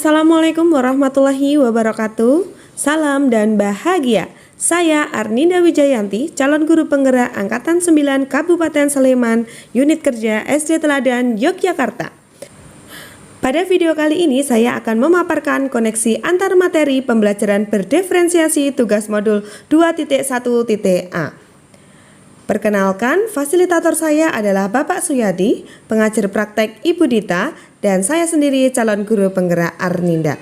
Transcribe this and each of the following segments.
Assalamualaikum warahmatullahi wabarakatuh. Salam dan bahagia. Saya Arninda Wijayanti, calon guru penggerak Angkatan 9 Kabupaten Sleman, unit kerja SD Teladan, Yogyakarta. Pada video kali ini saya akan memaparkan koneksi antar materi pembelajaran berdiferensiasi tugas modul 2.1.A. Perkenalkan, fasilitator saya adalah Bapak Suyadi, pengajar praktek Ibu Dita, dan saya sendiri calon guru penggerak Arninda.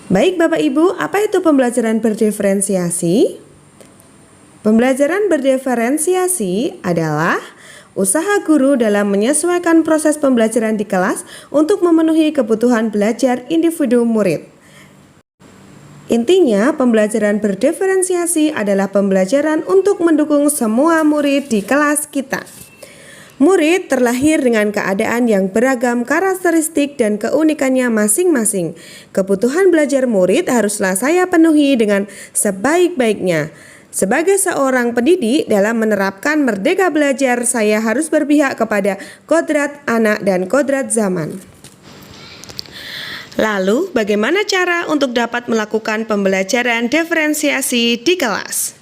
Baik Bapak Ibu, apa itu pembelajaran berdiferensiasi? Pembelajaran berdiferensiasi adalah usaha guru dalam menyesuaikan proses pembelajaran di kelas untuk memenuhi kebutuhan belajar individu murid. Intinya, pembelajaran berdiferensiasi adalah pembelajaran untuk mendukung semua murid di kelas kita. Murid terlahir dengan keadaan yang beragam karakteristik dan keunikannya masing-masing. Kebutuhan belajar murid haruslah saya penuhi dengan sebaik-baiknya. Sebagai seorang pendidik dalam menerapkan merdeka belajar, saya harus berpihak kepada kodrat anak dan kodrat zaman. Lalu, bagaimana cara untuk dapat melakukan pembelajaran diferensiasi di kelas?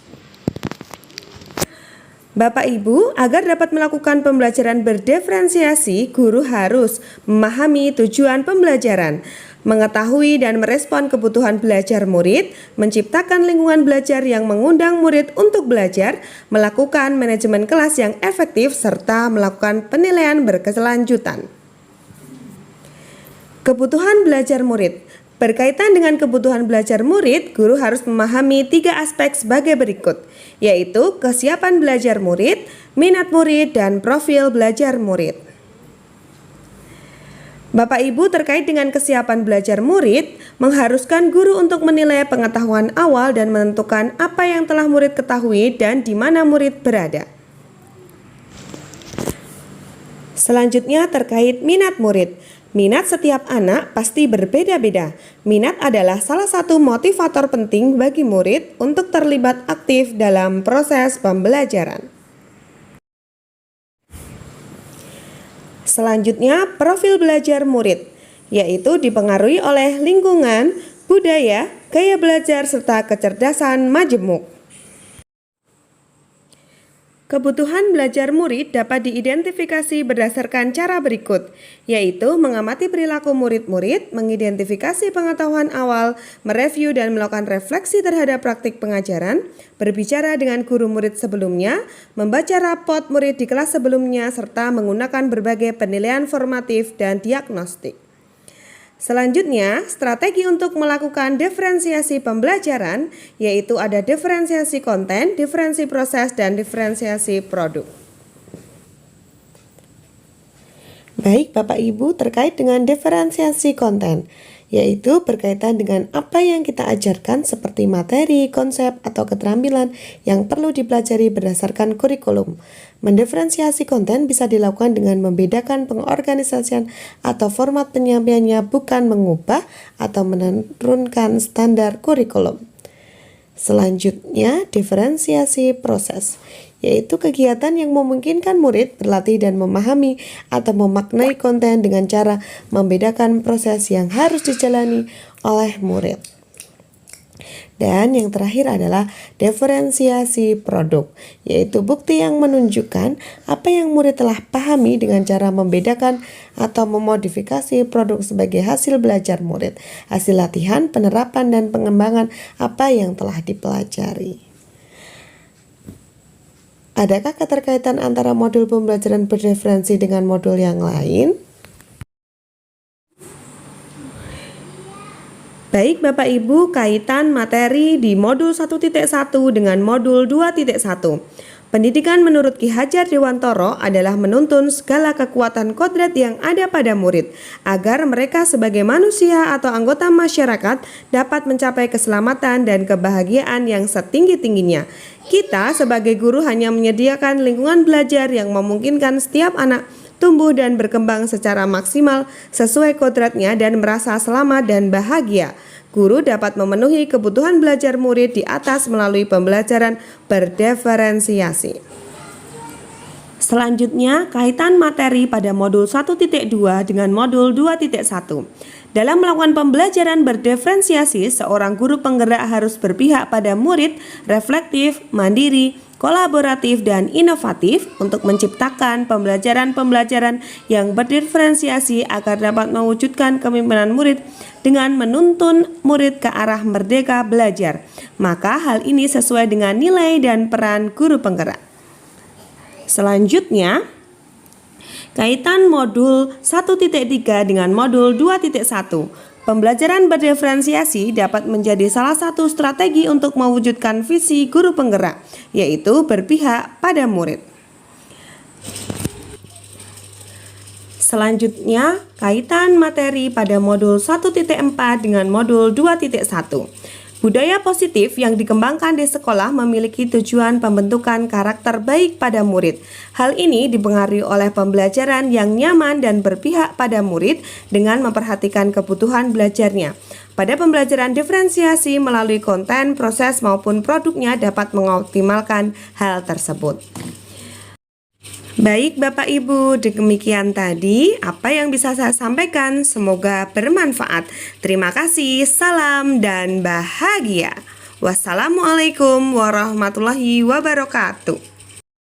Bapak Ibu, agar dapat melakukan pembelajaran berdiferensiasi, guru harus memahami tujuan pembelajaran, mengetahui dan merespon kebutuhan belajar murid, menciptakan lingkungan belajar yang mengundang murid untuk belajar, melakukan manajemen kelas yang efektif, serta melakukan penilaian berkelanjutan. Kebutuhan belajar murid. Berkaitan dengan kebutuhan belajar murid, guru harus memahami 3 aspek sebagai berikut, yaitu kesiapan belajar murid, minat murid, dan profil belajar murid. Bapak Ibu, terkait dengan kesiapan belajar murid, mengharuskan guru untuk menilai pengetahuan awal dan menentukan apa yang telah murid ketahui dan di mana murid berada. Selanjutnya terkait minat murid. Minat setiap anak pasti berbeda-beda. Minat adalah salah satu motivator penting bagi murid untuk terlibat aktif dalam proses pembelajaran. Selanjutnya, profil belajar murid, yaitu dipengaruhi oleh lingkungan, budaya, gaya belajar, serta kecerdasan majemuk. Kebutuhan belajar murid dapat diidentifikasi berdasarkan cara berikut, yaitu mengamati perilaku murid-murid, mengidentifikasi pengetahuan awal, mereview dan melakukan refleksi terhadap praktik pengajaran, berbicara dengan guru murid sebelumnya, membaca rapot murid di kelas sebelumnya, serta menggunakan berbagai penilaian formatif dan diagnostik. Selanjutnya, strategi untuk melakukan diferensiasi pembelajaran, yaitu ada diferensiasi konten, diferensiasi proses, dan diferensiasi produk. Baik Bapak Ibu, terkait dengan diferensiasi konten, yaitu berkaitan dengan apa yang kita ajarkan seperti materi, konsep, atau keterampilan yang perlu dipelajari berdasarkan kurikulum. Mendiferensiasi konten bisa dilakukan dengan membedakan pengorganisasian atau format penyampaiannya, bukan mengubah atau menurunkan standar kurikulum. Selanjutnya, diferensiasi proses, yaitu kegiatan yang memungkinkan murid berlatih dan memahami atau memaknai konten dengan cara membedakan proses yang harus dijalani oleh murid. Dan yang terakhir adalah diferensiasi produk, yaitu bukti yang menunjukkan apa yang murid telah pahami dengan cara membedakan atau memodifikasi produk sebagai hasil belajar murid, hasil latihan, penerapan, dan pengembangan apa yang telah dipelajari. Adakah keterkaitan antara modul pembelajaran berdiferensi dengan modul yang lain? Baik Bapak Ibu, kaitan materi di modul 1.1 dengan modul 2.1. Pendidikan menurut Ki Hajar Dewantoro adalah menuntun segala kekuatan kodrat yang ada pada murid, agar mereka sebagai manusia atau anggota masyarakat dapat mencapai keselamatan dan kebahagiaan yang setinggi-tingginya. Kita sebagai guru hanya menyediakan lingkungan belajar yang memungkinkan setiap anak tumbuh dan berkembang secara maksimal sesuai kodratnya dan merasa selamat dan bahagia. Guru dapat memenuhi kebutuhan belajar murid di atas melalui pembelajaran berdiferensiasi. Selanjutnya, kaitan materi pada modul 1.2 dengan modul 2.1. Dalam melakukan pembelajaran berdiferensiasi, seorang guru penggerak harus berpihak pada murid, reflektif, mandiri, kolaboratif, dan inovatif untuk menciptakan pembelajaran-pembelajaran yang berdiferensiasi agar dapat mewujudkan kepemimpinan murid dengan menuntun murid ke arah merdeka belajar. Maka hal ini sesuai dengan nilai dan peran guru penggerak. Selanjutnya, kaitan modul 1.3 dengan modul 2.1. Pembelajaran berdiferensiasi dapat menjadi salah satu strategi untuk mewujudkan visi guru penggerak, yaitu berpihak pada murid. Selanjutnya, kaitan materi pada modul 1.4 dengan modul 2.1. Budaya positif yang dikembangkan di sekolah memiliki tujuan pembentukan karakter baik pada murid. Hal ini dipengaruhi oleh pembelajaran yang nyaman dan berpihak pada murid dengan memperhatikan kebutuhan belajarnya. Pada pembelajaran diferensiasi melalui konten, proses maupun produknya dapat mengoptimalkan hal tersebut. Baik Bapak Ibu, demikian tadi apa yang bisa saya sampaikan. Semoga bermanfaat. Terima kasih, salam dan bahagia. Wassalamualaikum warahmatullahi wabarakatuh.